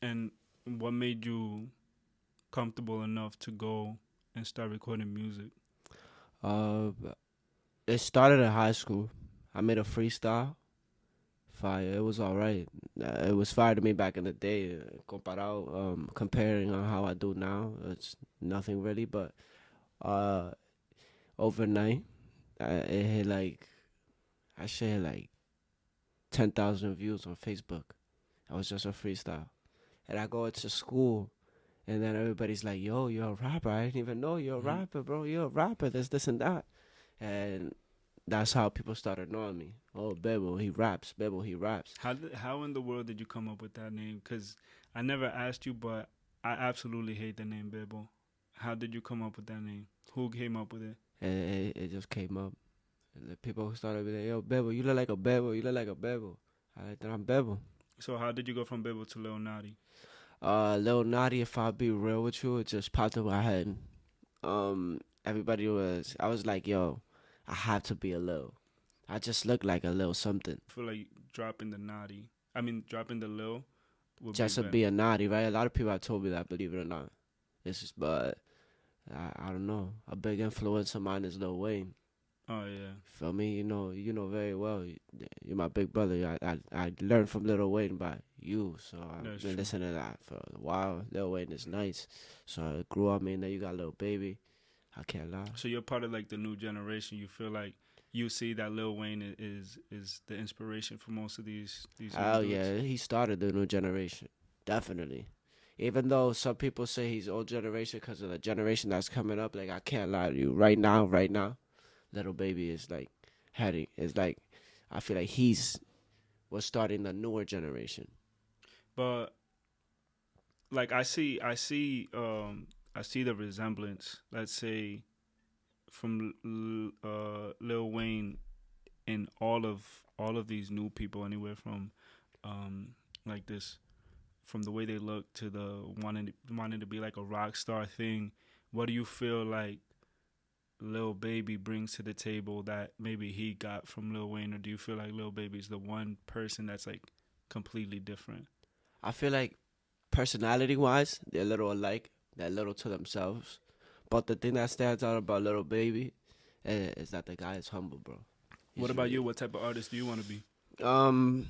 And what made you comfortable enough to go and start recording music? Uh, it started in high school. I made a freestyle. Fire. It was alright. It was fire to me back in the day. Comparado, comparing on how I do now, it's nothing really. But uh, overnight, it hit like I should hit like 10,000 views on Facebook. I was just a freestyle, and I go into school, and then everybody's like, "Yo, you're a rapper. I didn't even know you're a Mhm. rapper, bro. You're a rapper. This and that." And that's how people started knowing me. Oh, Bebo, he raps. Bebo, he raps. How in the world did you come up with that name? Because I never asked you, but I absolutely hate the name Bebo. How did you come up with that name? Who came up with it? And it just came up. And the people started be like, "Yo, Bebo, you look like a Bebo. You look like a Bebo." I like that I'm Bebo. So how did you go from Bebo to Lil Naughty? Lil Naughty, if I be real with you, it just popped in my head. I was like, yo, I have to be a Lil. I just look like a Lil something. I feel like dropping the Naughty. I mean, dropping the Lil would be Just to better. be a Naughty, right? A lot of people have told me that, believe it or not. It's just, but I don't know. A big influence of mine is Lil Wayne. Oh yeah, Feel me? You know very well. You're my big brother. I learned from Lil Wayne by you, so I've that's been true. listening to that for a while. Lil Wayne is nice, so I grew up. Man, then you got Lil Baby. I can't lie. So you're part of like the new generation. You feel like you see that Lil Wayne is the inspiration for most of these young Hell dudes. yeah, he started the new generation, definitely. Even though some people say he's old generation because of the generation that's coming up, like I can't lie to you. Right now, Little Baby is like heading. Is like I feel like he's was starting the newer generation. But like I see the resemblance. Let's say from Lil Wayne and all of these new people, anywhere from um like this, from the way they look to the wanting to be like a rock star thing. What do you feel like Lil Baby brings to the table that maybe he got from Lil Wayne, or do you feel like Lil Baby's the one person that's like completely different? I feel like personality wise, they're a little alike. They're a little to themselves. But the thing that stands out about Little Baby is that the guy is humble, bro. What He's about you? really What type of artist do you want to be? um.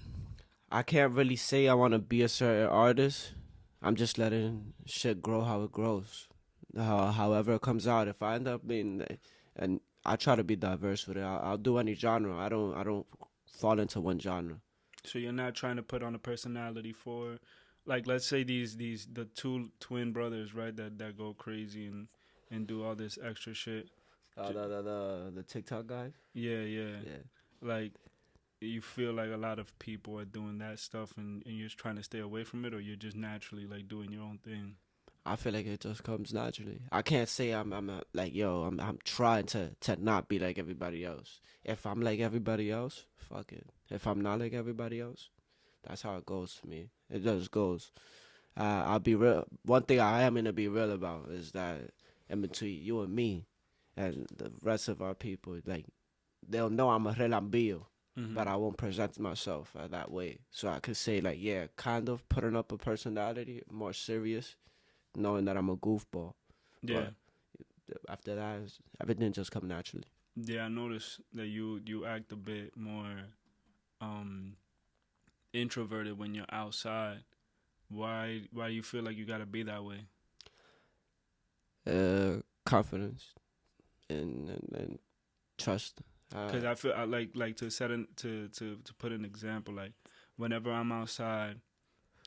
I can't really say I want to be a certain artist. I'm just letting shit grow how it grows. However it comes out. If I end up being, and I try to be diverse with it. I'll do any genre. I don't fall into one genre. So you're not trying to put on a personality for, like, let's say these the two twin brothers, right? That go crazy and do all this extra shit. The TikTok guys. Yeah, yeah. Yeah. Like, you feel like a lot of people are doing that stuff, and you're just trying to stay away from it, or you're just naturally like doing your own thing. I feel like it just comes naturally. I can't say I'm a, like yo. I'm trying to not be like everybody else. If I'm like everybody else, fuck it. If I'm not like everybody else, that's how it goes for me. It just goes. I'll be real. One thing I am gonna be real about is that in between you and me and the rest of our people, like they'll know I'm a relambio, Hmm. but I won't present myself that way. So I could say like, yeah, kind of putting up a personality, more serious, knowing that I'm a goofball. Yeah, But after that, everything just come naturally. yeah. I noticed that you act a bit more um introverted when you're outside. Why do you feel like you gotta be that way? Confidence and trust. Because I feel I like to set an, to put an example, like whenever I'm outside,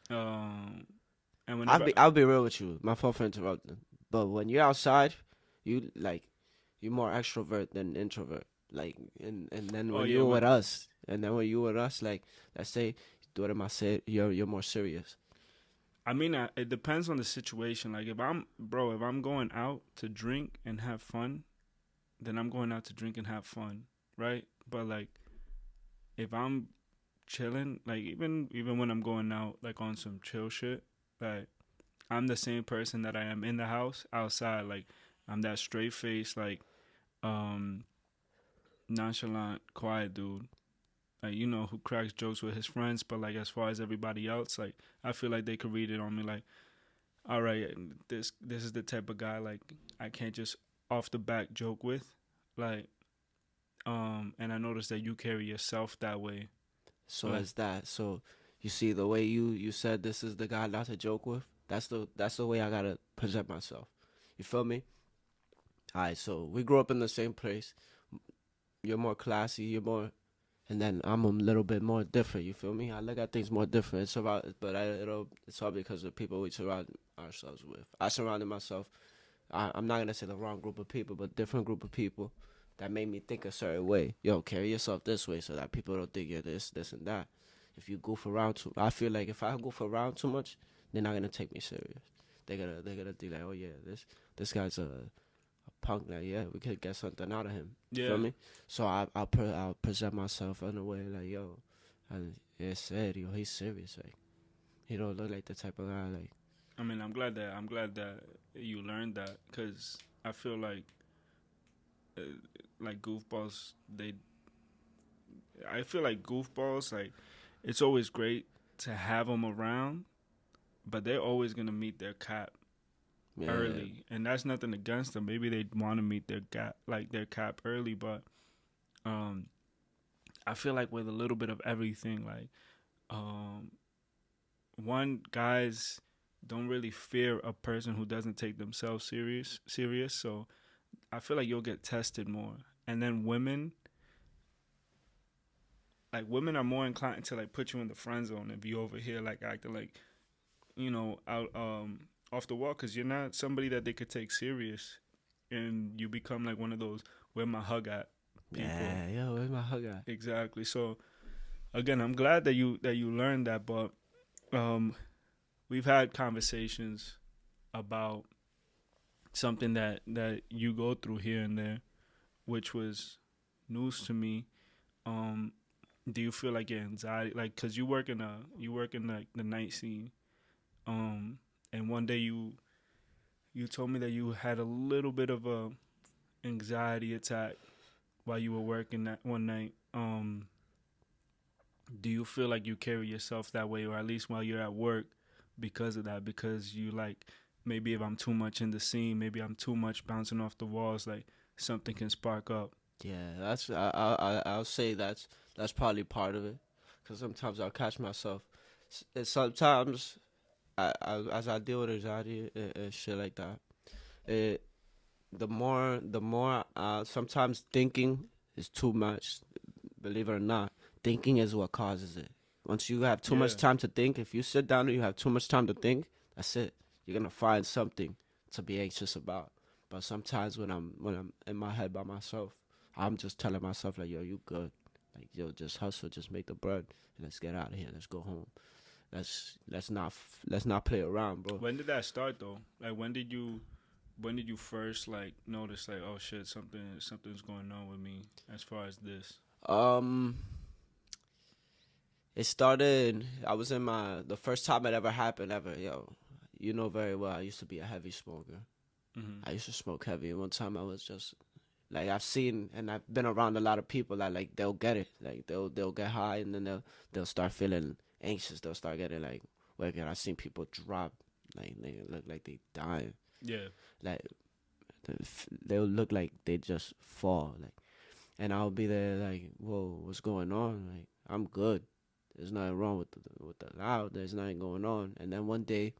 um, and whenever I'll be real with you. My fault for interrupting. But when you're outside, you like you're more extrovert than introvert. Like and then oh when yeah, you're with us, and then when you with us, like let's say tú eres más you're more serious. I mean it depends on the situation. Like if I'm going out to drink and have fun, then I'm going out to drink and have fun, right? But like if I'm chilling, like even when I'm going out like on some chill shit, like I'm the same person that I am in the house outside. Like I'm that straight face, like um nonchalant, quiet dude. like who cracks jokes with his friends, but like as far as everybody else, like I feel like they could read it on me like, all right, this is the type of guy like I can't just off the back joke with, like and I noticed that you carry yourself that way. So Like, is that. So you see the way you said this is the guy not to joke with. That's the way I gotta present myself. You feel me? All right. So we grew up in the same place. You're more classy. You're more, and then I'm a little bit more different. You feel me? I look at things more different. It's all because of the people we surround ourselves with. I surrounded myself. I'm not gonna say the wrong group of people, but different group of people that made me think a certain way. Yo, carry yourself this way so that people don't think you're this, and that. If you goof around too, I feel like if I goof around too much, they're not gonna take me serious. They're gonna think like, oh yeah, this guy's a punk. Like yeah, we could get something out of him. You yeah, feel me? So I'll present myself in a way like yo, and it's serio. He's serious. Like he don't look like the type of guy like. I mean, I'm glad that you learned that because I feel uh, like goofballs they I feel like goofballs like it's always great to have them around, but they're always gonna meet their cap Yeah, early, and that's nothing against them. Maybe they want to meet their cap early, but um, I feel like with a little bit of everything, like um, one guys don't really fear a person who doesn't take themselves serious. So I feel like you'll get tested more, and then women are more inclined to like put you in the friend zone and be over here like acting like out off the wall because you're not somebody that they could take serious, and you become like one of those where my hug at people. yeah, yo, where's my hug at? Exactly. So again, I'm glad that you learned that, but we've had conversations about something that you go through here and there, which was news to me. Um, do you feel like your anxiety, like, cause you work in like the night scene, and one day you told me that you had a little bit of a anxiety attack while you were working that one night. Do you feel like you carry yourself that way, or at least while you're at work, because of that? Because you like maybe if I'm too much in the scene, maybe I'm too much bouncing off the walls, like something can spark up. Yeah, I'll say that's probably part of it, cause sometimes I'll catch myself. Sometimes as I deal with anxiety and shit like that, it the more sometimes thinking is too much. Believe it or not, thinking is what causes it. Once you have too Yeah, much time to think, if you sit down and you have too much time to think, that's it. You're gonna find something to be anxious about. But sometimes when I'm in my head by myself, I'm just telling myself like, yo, you good. Like, yo, just hustle, just make the bread, and let's get out of here. Let's go home. Let's not play around, bro. when did that start though? Like when did you first like notice like, oh shit, something's going on with me as far as this? Um, it started. I was in the first time it ever happened ever. Yo, you know very well. I used to be a heavy smoker. Hmm. I used to smoke heavy. And one time I was just like I've seen and I've been around a lot of people that like they'll get it. Like they'll get high and then they'll start feeling anxious. They'll start getting like wicked. I've seen people drop like they look like they dying. Yeah, Like they'll look like they just fall. Like and I'll be there like, whoa, what's going on? Like I'm good. There's nothing wrong with the loud. There's nothing going on. And then one day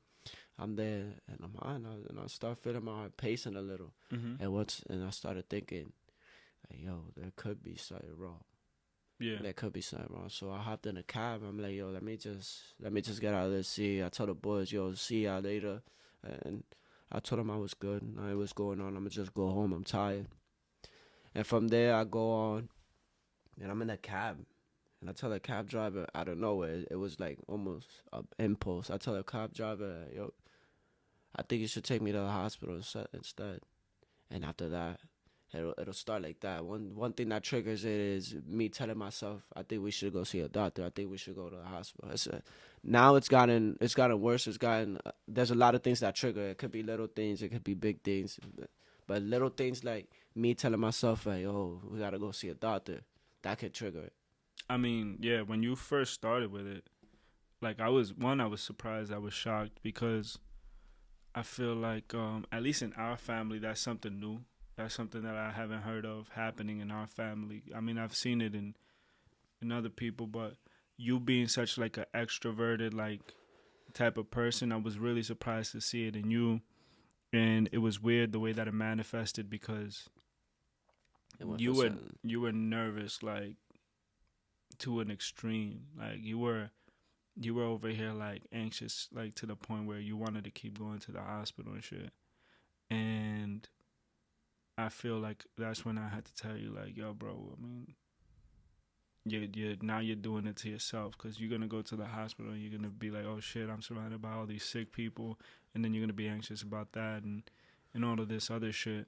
I'm there and I'm on and I start feeling my heart pacing a little. hmm, And I started thinking, like, yo, there could be something wrong. yeah, There could be something wrong. So I hopped in a cab. I'm like, yo, let me just get out of this. See, I told the boys, yo, see y'all later. And I told them I was good. Nothing was going on. I'm gonna just go home. I'm tired. And from there, I go on, and I'm in a cab. And I tell the cab driver out of nowhere, it was like almost an impulse. I tell the cab driver, yo, I think you should take me to the hospital instead. And after that, it'll start like that. One thing that triggers it is me telling myself, I think we should go see a doctor. I think we should go to the hospital. Now it's gotten worse. There's a lot of things that trigger. It could be little things. It could be big things. But little things like me telling myself, like, oh, we gotta go see a doctor, that could trigger it. I mean, yeah, when you first started with it, like I was surprised, I was shocked because I feel like at least in our family that's something new. That's something that I haven't heard of happening in our family. I mean, I've seen it in other people, but you being such like an extroverted like type of person, I was really surprised to see it in you. And it was weird the way that it manifested because It went you from were something. you were nervous like to an extreme. Like you were over here like anxious like to the point where you wanted to keep going to the hospital and shit. And I feel like that's when I had to tell you like, yo, bro. I mean, you now you're doing it to yourself because you're gonna go to the hospital and you're gonna be like, oh shit, I'm surrounded by all these sick people, and then you're gonna be anxious about that and all of this other shit.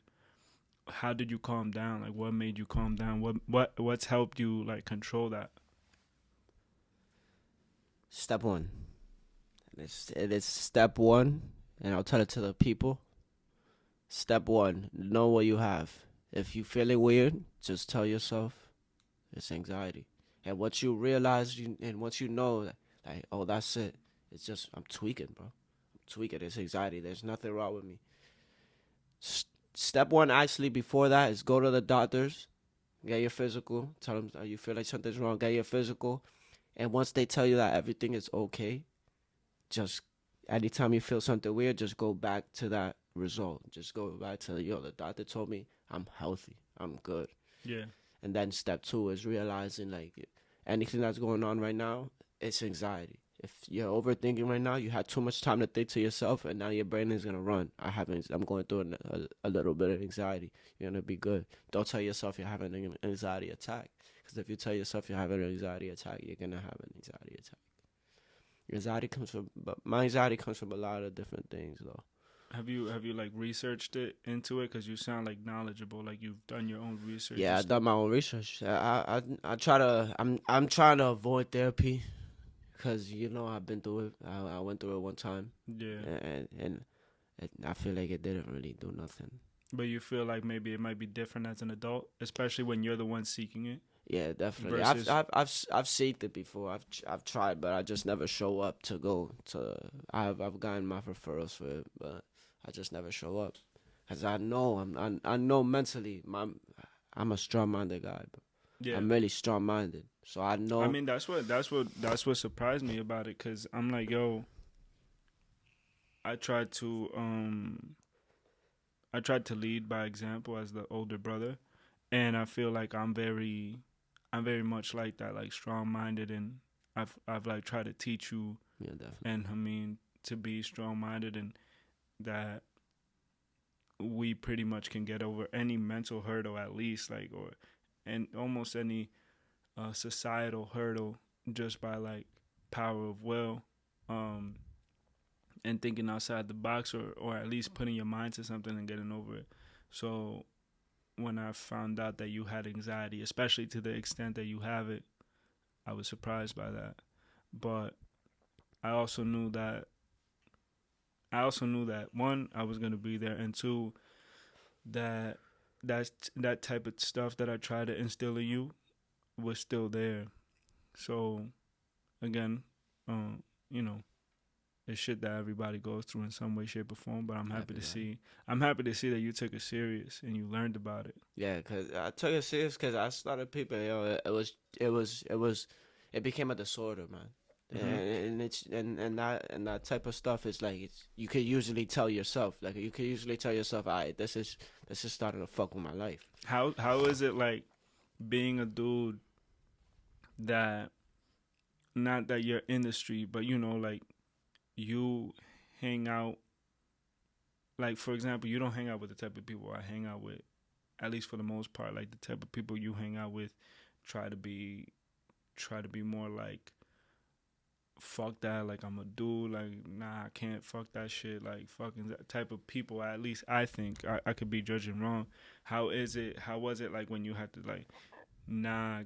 How did you calm down? Like, what made you calm down? What's helped you like control that? Step one. It is step one, and I'll tell it to the people. Step one, know what you have. If you feeling weird, just tell yourself it's anxiety. And once you realize, and once you know, like, oh, that's it. It's just I'm tweaking, bro. I'm tweaking. It's anxiety. There's nothing wrong with me. Step one, actually, before that, is go to the doctors, get your physical. Tell them you feel like something's wrong. Get your physical, and once they tell you that everything is okay, just anytime you feel something weird, just go back to that result. Just go back to the doctor told me I'm healthy, I'm good. Yeah, And then step two is realizing like anything that's going on right now, it's anxiety. If you're overthinking right now, you had too much time to think to yourself, and now your brain is gonna run. I'm going through a little bit of anxiety. You're gonna be good. Don't tell yourself you're having an anxiety attack, because if you tell yourself you're having an anxiety attack, you're gonna have an anxiety attack. But my anxiety comes from a lot of different things, though. have you like researched it into it? Because you sound like knowledgeable, like you've done your own research Yeah, and I've stuff. done my own research. I try to. I'm trying to avoid therapy, because I've been through it. I went through it one time, Yeah, and I feel like it didn't really do nothing. but you feel like maybe it might be different as an adult, especially when you're the one seeking it Yeah, definitely. versus. I've seen it before. I've tried, but I just never show up to go to. I've gotten my referrals for it, but I just never show up, cause I know I know mentally I'm a strong minded guy. Bro. Yeah, I'm really strong minded, so I I know. mean that's what surprised me about it because I'm like, yo, I tried to I tried to lead by example as the older brother, and I feel like I'm very much like that, like strong minded, and I've like tried to teach you, Yeah, definitely. and I mean to be strong minded, and that we pretty much can get over any mental hurdle at least, like or and almost any societal hurdle just by like power of will, um, and thinking outside the box, or at least putting your mind to something and getting over it. So when I found out that you had anxiety, especially to the extent that you have it, I was surprised by that. But I also knew that one, I was gonna be there, and two, that that type of stuff that I tried to instill in you was still there. So again, um, you know, it's shit that everybody goes through in some way, shape, or form. But Everybody. I'm happy to see that you took it serious and you learned about it. Yeah, cause I took it serious, cause I started people. It became a disorder, man. Hmm. And that type of stuff is like you could usually tell yourself, like you could usually tell yourself, alright, this is starting to fuck with my life. How is it like being a dude that, not that you're in the street, but you know, like you hang out, like for example, you don't hang out with the type of people I hang out with, at least for the most part. Like the type of people you hang out with try to be more like fuck that, like I'm a dude, like nah, I can't fuck that shit, like fucking that type of people. At least I think I could be judging wrong. How was it like when you had to like, nah,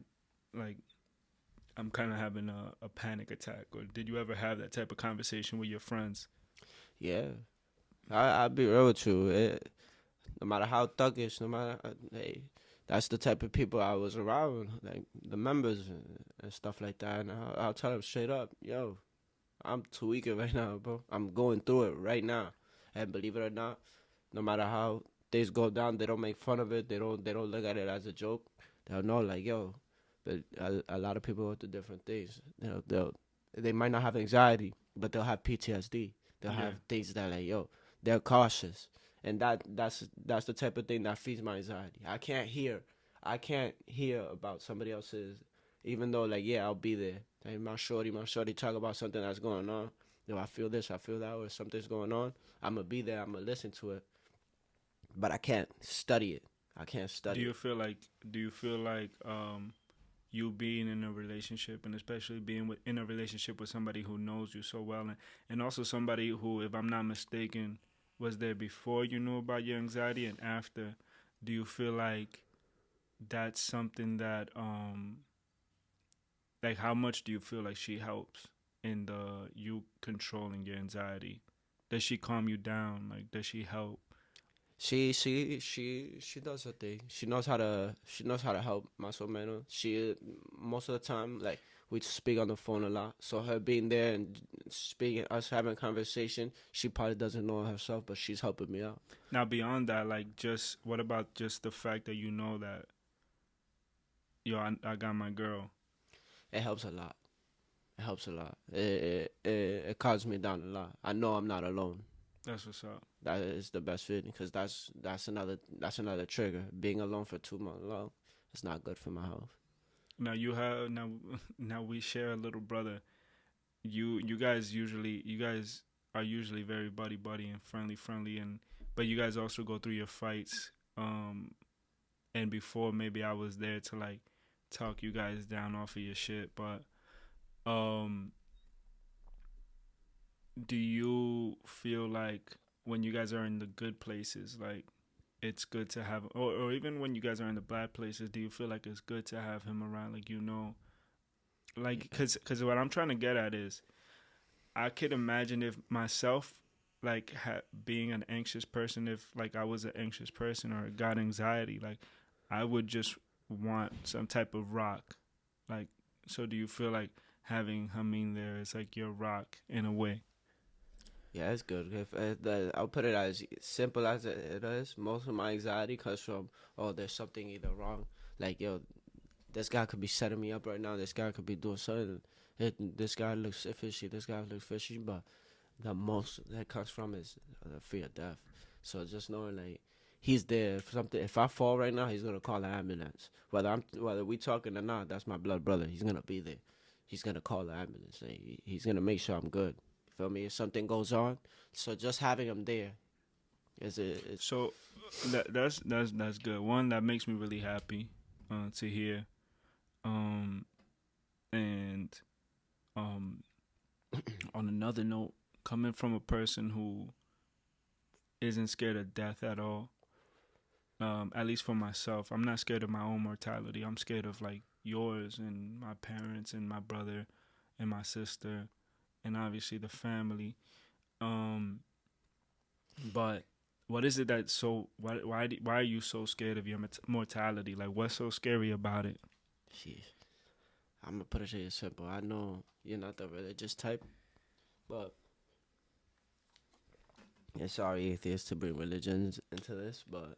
like I'm kind of having a panic attack, or did you ever have that type of conversation with your friends? Yeah, I'll be real with you. No matter how thuggish, no matter hey, that's the type of people I was around, like the members and stuff like that. And I'll tell them straight up, yo, I'm tweaking right now, bro. I'm going through it right now, and believe it or not, no matter how things go down, they don't make fun of it. They don't look at it as a joke. They'll know, like, yo, but a lot of people go through different things. They might not have anxiety, but they'll have PTSD. They'll Yeah. have things that, like, yo, they're cautious, and that's the type of thing that feeds my anxiety. I can't hear about somebody else's, even though, like, yeah, I'll be there. Like, my shorty talk about something that's going on. Yo, I feel this, I feel that, or something's going on. I'm gonna be there. I'm gonna listen to it, but I can't study it. I can't Do study you it. feel like you being in a relationship, and especially being in a relationship with somebody who knows you so well, and also somebody who, if I'm not mistaken, was there before you knew about your anxiety and after, do you feel like that's something that like, how much do you feel like she helps in the you controlling your anxiety? Does she calm you down? Like, does she help? She does her thing. She knows how to help más o menos. She most of the time, like, we speak on the phone a lot. So her being there and speaking, us having a conversation, she probably doesn't know it herself, but she's helping me out. Now, beyond that, like, just what about just the fact that you know that, yo, I got my girl. It helps a lot. It helps a lot. It calms me down a lot. I know I'm not alone. That's what's up. That is the best feeling because that's another trigger. Being alone for 2 months long, it's not good for my health. Now you have now we share a little brother. You guys are usually very buddy and friendly, and but you guys also go through your fights. And before, maybe I was there to, like, talk you guys down off of your shit, but um do you feel like when you guys are in the good places, like, it's good to have, or even when you guys are in the bad places, do you feel like it's good to have him around, like, like, because what I'm trying to get at is, I could imagine if myself, like, being an anxious person, if, like, I was an anxious person or got anxiety, like, I would just want some type of rock, like, so do you feel like having Hameen there is like your rock in a way? Yeah, it's good. If I'll put it as simple as it is. Most of my anxiety comes from, oh, there's something either wrong. Like, yo, this guy could be setting me up right now. This guy could be doing something. This guy looks fishy. This guy looks fishy. But the most that comes from is the fear of death. So just knowing, like, he's there. If I fall right now, he's gonna call the ambulance. Whether we talking or not, that's my blood brother. He's gonna be there. He's gonna call the ambulance. And he's gonna make sure I'm good. You feel me? If something goes on, so just having him there is So that's good. One, that makes me really happy to hear. Um, and um, on another note, coming from a person who isn't scared of death at all, at least for myself, I'm not scared of my own mortality. I'm scared of, like, yours and my parents and my brother and my sister and obviously the family. Um, but what is it that so why are you so scared of your mortality? Like, what's so scary about it? Sheesh. I'm gonna put it to you simple. I know you're not the religious type, but yeah, sorry, atheists, to bring religions into this, but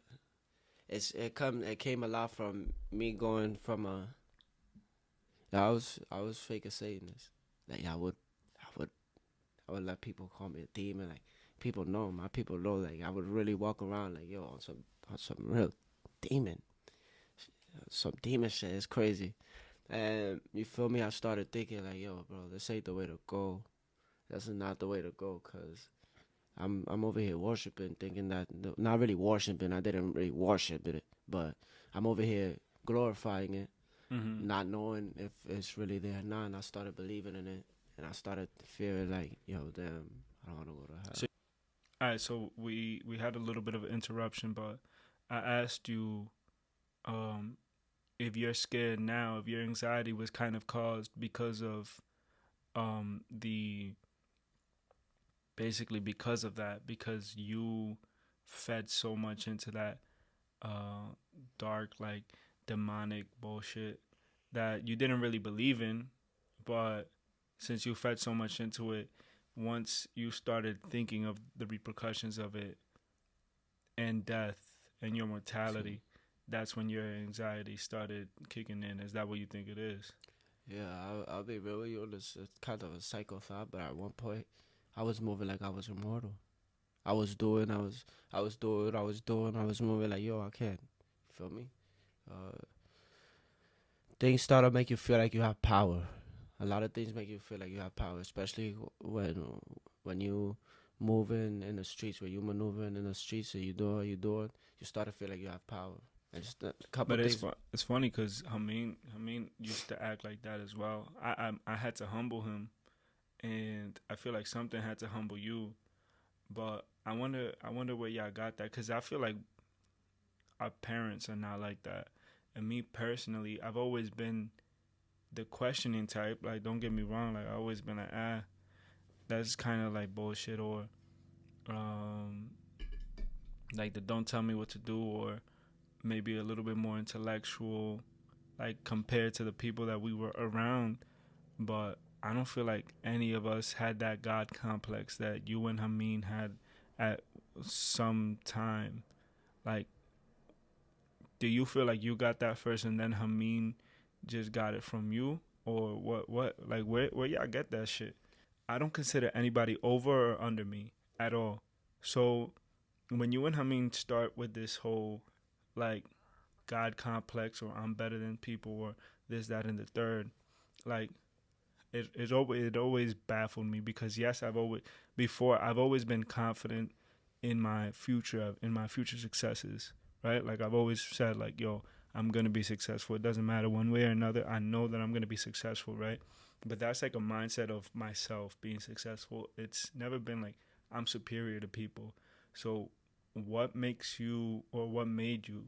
it came a lot from me going from a. I was fake a Satanist. Like, I would let people call me a demon. Like, people know, my people know. Like, I would really walk around like, yo, on some real demon, some demon shit. It's crazy. And you feel me? I started thinking like, yo, bro, this ain't the way to go. That's not the way to go, cause I'm over here worshiping, thinking that, not really worshiping. I didn't really worship it, but I'm over here glorifying it, Mm-hmm. not knowing if it's really there or not. And I started believing in it, and I started fearing like, yo, damn, I don't want to go to hell. So, all right, so we had a little bit of an interruption, but I asked you um, if you're scared now, if your anxiety was kind of caused because of the basically because of that, because you fed so much into that dark, like demonic bullshit that you didn't really believe in, but since you fed so much into it, once you started thinking of the repercussions of it and death and your mortality, that's when your anxiety started kicking in. Is that what you think it is? Yeah, I'll be real with you. It's kind of a psycho thought, but at one point, I was moving like I was immortal. I was doing what I was doing. I was moving like, yo, I can't. Feel me? Uh, things start to make you feel like you have power. A lot of things make you feel like you have power, especially when you moving in the streets, when you maneuvering in the streets and you start to feel like you have power. And just a couple But things. it's funny because Hameen used to act like that as well. I had to humble him, and I feel like something had to humble you. But I wonder where y'all got that, because I feel like our parents are not like that. And me personally, I've always been the questioning type. Like, don't get me wrong. Like, I've always been like, that's kind of like bullshit, or um, like the don't tell me what to do, or maybe a little bit more intellectual, like compared to the people that we were around. But I don't feel like any of us had that God complex that you and Hameen had at some time. Like, do you feel like you got that first and then Hameen just got it from you? Or what like where y'all get that shit? I don't consider anybody over or under me at all. So when you and Hameen start with this whole like God complex, or I'm better than people, or this, that, and the third, like it always baffled me, because yes, I've always been confident in my future successes, right? Like I've always said, like, yo, I'm gonna be successful. It doesn't matter one way or another. I know that I'm gonna be successful, right? But that's like a mindset of myself being successful. It's never been like I'm superior to people. So what makes you, or what made you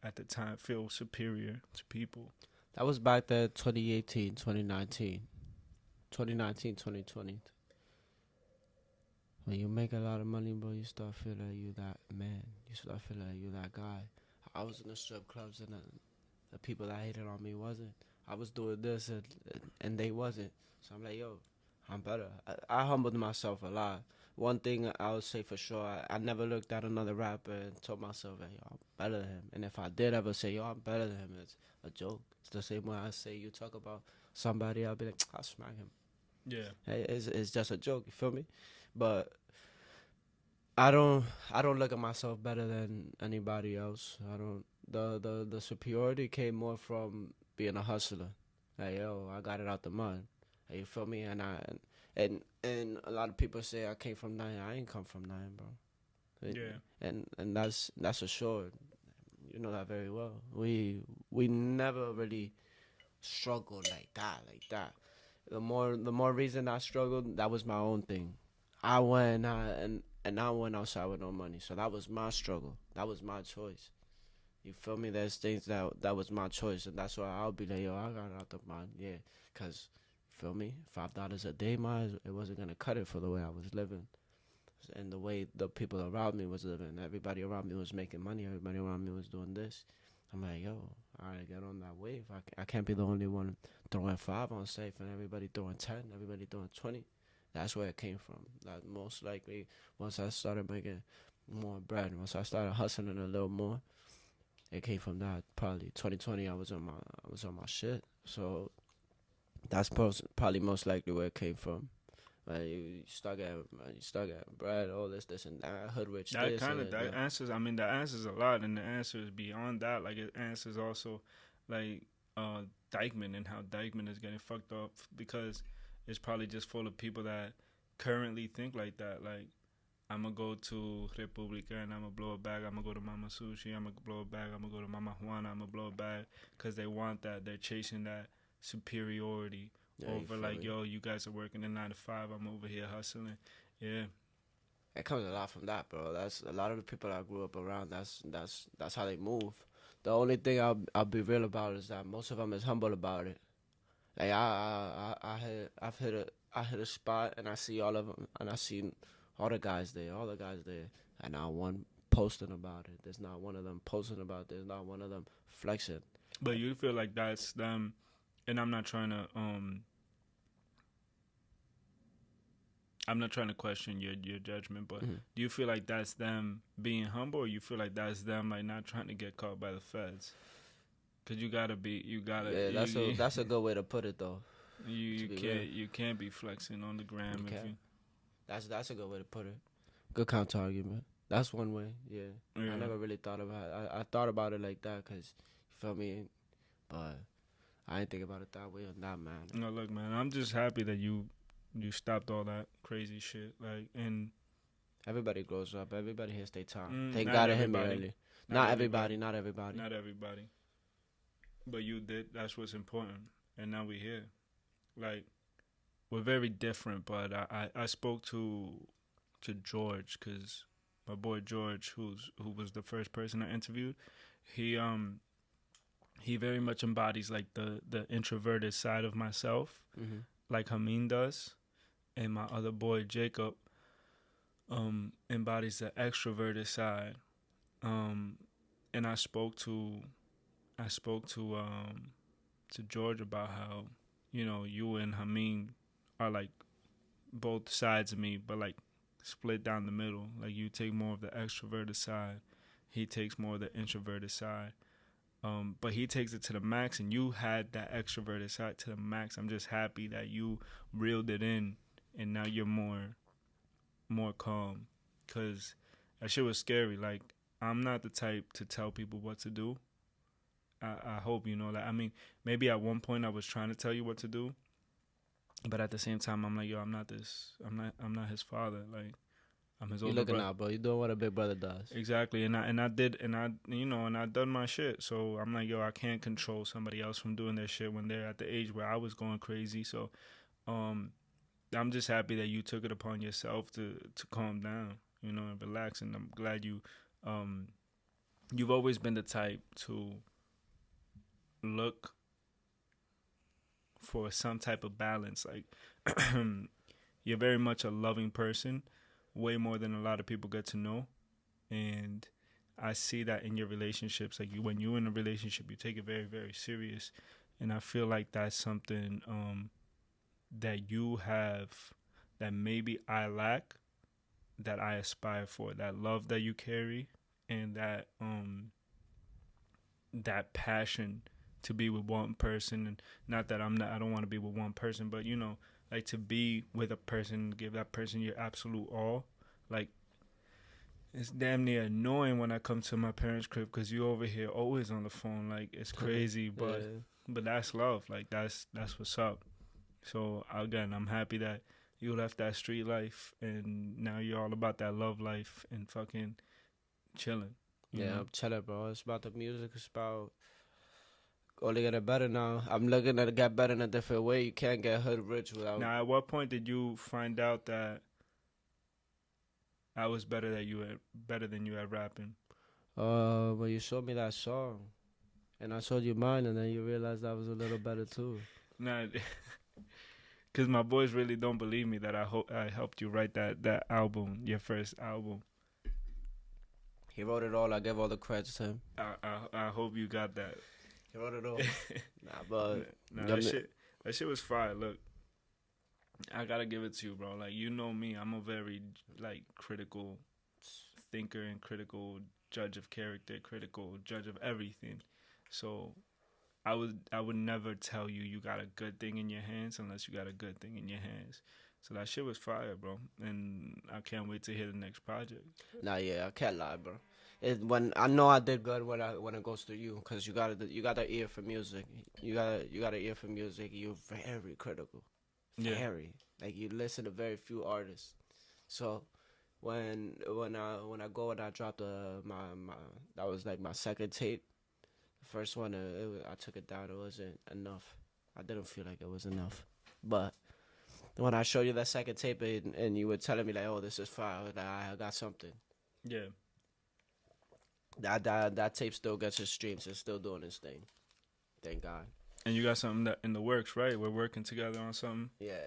at the time, feel superior to people? That was back there 2018, 2019. 2019, 2020. When you make a lot of money, bro, you start feeling like you that man. You start feeling like you that guy. I was in the strip clubs and the people that hated on me wasn't. I was doing this and they wasn't. So I'm like, yo, I'm better. I humbled myself a lot. One thing I would say for sure, I never looked at another rapper and told myself, hey, yo, I'm better than him. And if I did ever say, yo, I'm better than him, it's a joke. It's the same way I say you talk about somebody, I'll be like, I'll smack him. Yeah. Hey, it's just a joke, you feel me? But I don't look at myself better than anybody else. I don't the superiority came more from being a hustler. Like, yo, I got it out the mud. Hey, you feel me? And a lot of people say I came from nine. I ain't come from nine, bro. Yeah. And that's assured. You know that very well. We never really struggled like that. The more reason I struggled, that was my own thing. I went and I went outside with no money, so that was my struggle. That was my choice. You feel me? There's things that was my choice, and that's why I'll be like, yo, I got it out the mind, yeah, cause feel me, $5 a day, it wasn't gonna cut it for the way I was living, and the way the people around me was living. Everybody around me was making money. Everybody around me was doing this. I'm like, yo, all right, get on that wave. I can't be the only one throwing five on safe and everybody throwing 10, everybody throwing 20. That's where it came from. That most likely, once I started making more bread, once I started hustling a little more, it came from that. Probably 2020, I was on my shit. So that's probably most likely where it came from. Like you start getting bread, all this and that, hood rich That this kind and of that answers. I mean, that answers a lot, and the answer is beyond that. Like, it answers also, like, Dykeman, and how Dykeman is getting fucked up because it's probably just full of people that currently think like that. Like, I'm gonna go to Republica and I'm gonna blow it back. I'm gonna go to Mama Sushi. I'm gonna blow it back. I'm gonna go to Mama Juana. I'm gonna blow it back because they want that. They're chasing that superiority over like, me? yo, you guys are working a 9 to 5. I'm over here hustling. Yeah. It comes a lot from that, bro. That's a lot of the people I grew up around. That's how they move. The only thing I'll be real about is that most of them is humble about it. Like I hit a spot and I see all of them and I see all the guys there, and not one posting about it. There's not one of them posting about it. There's not one of them flexing. But you feel like that's them, and I'm not trying to question your judgment, but Mhm. do you feel like that's them being humble, or you feel like that's them like not trying to get caught by the feds? Cause you gotta. Yeah, that's a good way to put it though. You be can't real. you can't be flexing on the gram You if can't. you. That's a good way to put it. Good counter argument. That's one way. Yeah. Yeah. I never really thought about it. I thought about it like that because, you feel me? But I ain't think about it that way or not, man. No, look, man. I'm just happy that you stopped all that crazy shit. Like, and Everybody grows up. Everybody hits their time. Mm, Thank not God it hit me everybody. early. Not everybody. Not everybody. not everybody, but you did. That's what's important. And now we're here. Like, we're very different. But I spoke to George, because my boy George, who was the first person I interviewed, he very much embodies like the introverted side of myself, Mm-hmm. like Hameen does, and my other boy Jacob embodies the extroverted side. And I spoke to George about how, you and Hameen are like both sides of me, but like split down the middle. Like, you take more of the extroverted side, he takes more of the introverted side. But he takes it to the max, and you had that extroverted side to the max. I'm just happy that you reeled it in, and now you're more calm, because that shit was scary. Like, I'm not the type to tell people what to do. I hope you know that. I mean, maybe at one point I was trying to tell you what to do, but at the same time, I'm like, yo, I'm not his father. Like, I'm his You older looking brother. out, bro. You doing what a big brother does. Exactly, and I done my shit. So I'm like, yo, I can't control somebody else from doing their shit when they're at the age where I was going crazy. So, I'm just happy that you took it upon yourself to calm down, and relax. And I'm glad you've always been the type to look for some type of balance. Like, you're very much a loving person, way more than a lot of people get to know. And I see that in your relationships. Like, when you're in a relationship, you take it very, very serious. And I feel like that's something that you have that maybe I lack, that I aspire for. That love that you carry, and that passion to be with one person. And not that I don't want to be with one person, but like, to be with a person, give that person your absolute all. Like, it's damn near annoying when I come to my parents' crib, because you over here always on the phone. Like, it's crazy, but Yeah. but that's love. Like, that's what's up. So again, I'm happy that you left that street life, and now you're all about that love life and fucking chilling. you Yeah, know? I'm chilling, bro. It's about the music. It's about only getting better now. I'm looking to get better in a different way. You can't get hood rich without. Now, at what point did you find out that I was better than you at rapping? When you showed me that song, and I showed you mine, and then you realized I was a little better too. Nah, because my boys really don't believe me that I helped you write that album, your first album. He wrote it all. I give all the credits to him. I hope you got that. He wrote it all. Nah, but Nah, Yum- that shit was fire. Look, I gotta give it to you, bro. Like, you know me, I'm a very like critical thinker and critical judge of character, critical judge of everything. So I would never tell you got a good thing in your hands unless you got a good thing in your hands. So that shit was fire, bro. And I can't wait to hear the next project. Nah, yeah, I can't lie, bro. When I know I did good when it goes to you, cause you got the ear for music. You got an ear for music. You're very critical. Yeah. Very. Like, you listen to very few artists. So when I go and I dropped my that was like my second tape. The first one, I took it down. It wasn't enough. I didn't feel like it was enough. But when I showed you that second tape, and you were telling me like, "Oh, this is fire," I was like, I got something. Yeah. That tape still gets its streams. It's still doing its thing. Thank God. And you got something that in the works, right? We're working together on something. Yeah,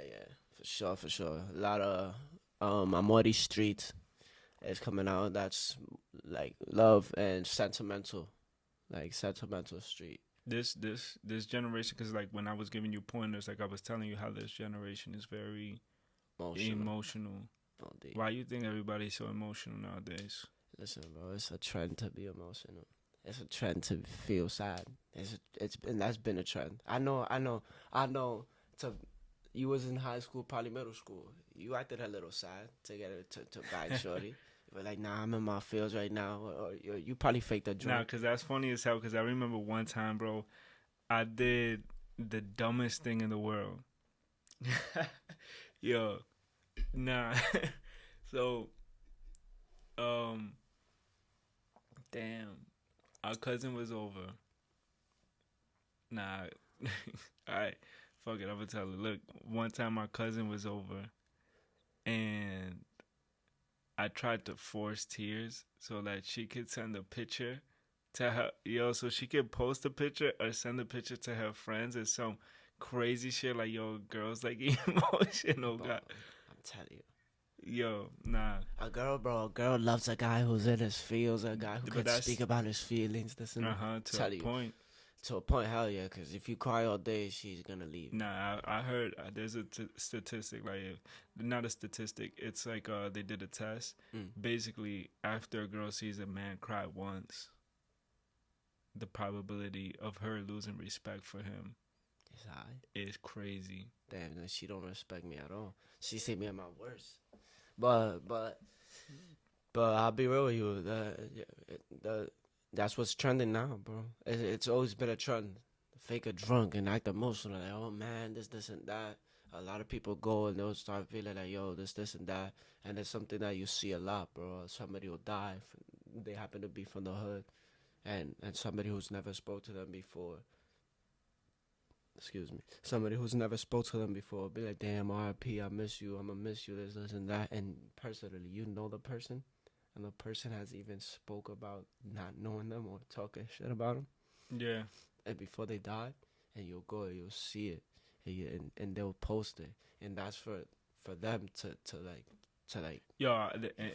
for sure. A lot of Amori Street is coming out. That's like love and sentimental, like sentimental street. This generation, because like when I was giving you pointers, like I was telling you how this generation is very emotional. Oh, deep. Why you think everybody's so emotional nowadays? Listen, bro, it's a trend to be emotional. It's a trend to feel sad. It's been that's been a trend. I know. To you was in high school, probably middle school. You acted a little sad to get it to bag shorty. But like, nah, I'm in my feels right now. Or you probably faked a drink. Nah, cause that's funny as hell. Cause I remember one time, bro, I did the dumbest thing in the world. Yo, nah. So, damn, our cousin was over. Nah, alright, fuck it. I'm gonna tell her. Look, one time our cousin was over, and I tried to force tears so that she could send a picture to her, so she could post a picture or send a picture to her friends or some crazy shit like, yo, girls like emotional. Bro, God, I'm telling you. yo, nah. A girl loves a guy who's in his feels, a guy who can speak about his feelings. This and To a point. To a point, hell yeah, because if you cry all day, she's gonna leave. Nah, I heard there's a statistic, like, not a statistic, it's like they did a test. Basically, after a girl sees a man cry once, the probability of her losing respect for him is crazy. Damn, then she don't respect me at all. She see me at my worst. But I'll be real with you. That's what's trending now, bro. It's always been a trend. Fake a drunk and act emotional. Like, oh man, this and that. A lot of people go and they'll start feeling like, yo, this and that. And it's something that you see a lot, bro. Somebody will die. They happen to be from the hood. And somebody who's never spoke to them before. Excuse me. Somebody who's never spoke to them before. Be like, damn, RIP, I miss you. I'm going to miss you, this and that. And personally, you know the person. And the person has even spoke about not knowing them or talking shit about them. Yeah. And before they die, and you'll go and you'll see it, and they'll post it, and that's for them to like. Yo,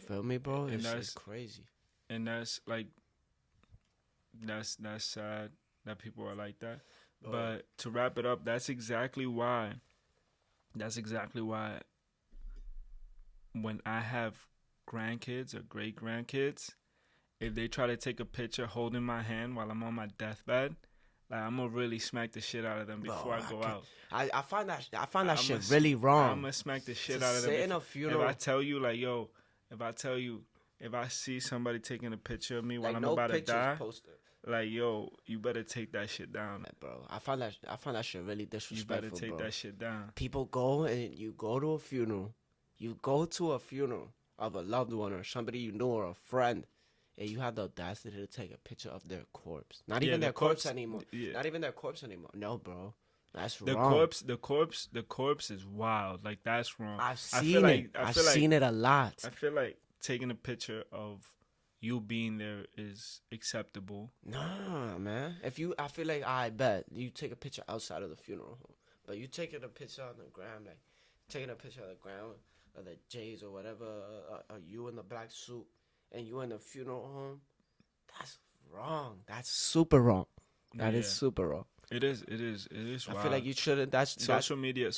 feel me, bro? It's crazy. And that's like, that's sad that people are like that. But to wrap it up, that's exactly why. When I have grandkids or great grandkids, if they try to take a picture holding my hand while I'm on my deathbed, like, I'm gonna really smack the shit out of them before I go out. I find that shit really wrong. I'm gonna smack the shit out of them. Sit in a funeral. If I tell you, like, yo, if I see somebody taking a picture of me while I'm about to die, like, yo, you better take that shit down, bro. I find that shit really disrespectful. You better take that shit down. People go and you go to a funeral. You go to a funeral of a loved one or somebody you know or a friend, and you have the audacity to take a picture of their corpse. Not even their corpse anymore. Yeah. Not even their corpse anymore. No, bro. That's wrong. The corpse is wild. Like, that's wrong. I've seen it. I've seen it a lot. I feel like taking a picture of you being there is acceptable. Nah, man. I feel like, I bet you take a picture outside of the funeral home, but you taking a picture on the ground, like taking a picture of the ground or the J's or whatever, you in the black suit and you in the funeral home, that's wrong. That's super wrong. That is super wrong. It is wild. I feel like you shouldn't. Social media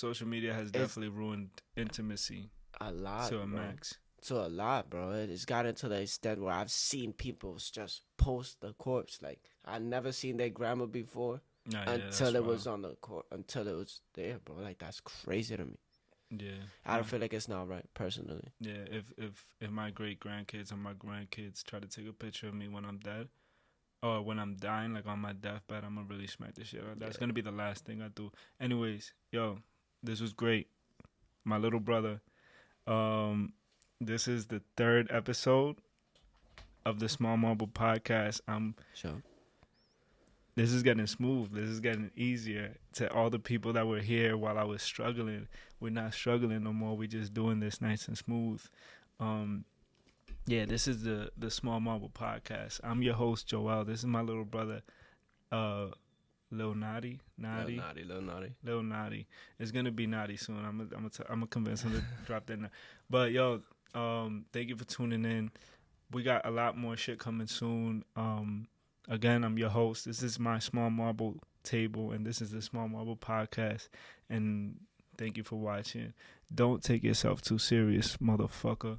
has definitely ruined intimacy a lot to a max. To a lot, bro. It's gotten to the extent where I've seen people just post the corpse. Like, I never seen their grandma before until it was on the until it was there, bro. Like, that's crazy to me. Yeah, I don't feel like it's not right, personally. Yeah, if my great grandkids or my grandkids try to take a picture of me when I'm dead, or when I'm dying, like on my deathbed, I'm gonna really smack the shit out. That's gonna be the last thing I do. Anyways, yo, this was great, my little brother. This is the 3rd episode of the Small Marble Podcast. Sure. This is getting smooth. This is getting easier. To all the people that were here while I was struggling, we're not struggling no more. We're just doing this nice and smooth. Yeah, this is the Small Marble Podcast. I'm your host, Joel. This is my little brother, Lil Naughty. Lil Naughty. It's gonna be Naughty soon. I'm gonna convince him to drop that. But yo, Thank you for tuning in. We got a lot more shit coming soon. Again, I'm your host. This is my Small Marble Table, and this is the Small Marble Podcast. And thank you for watching. Don't take yourself too serious, motherfucker.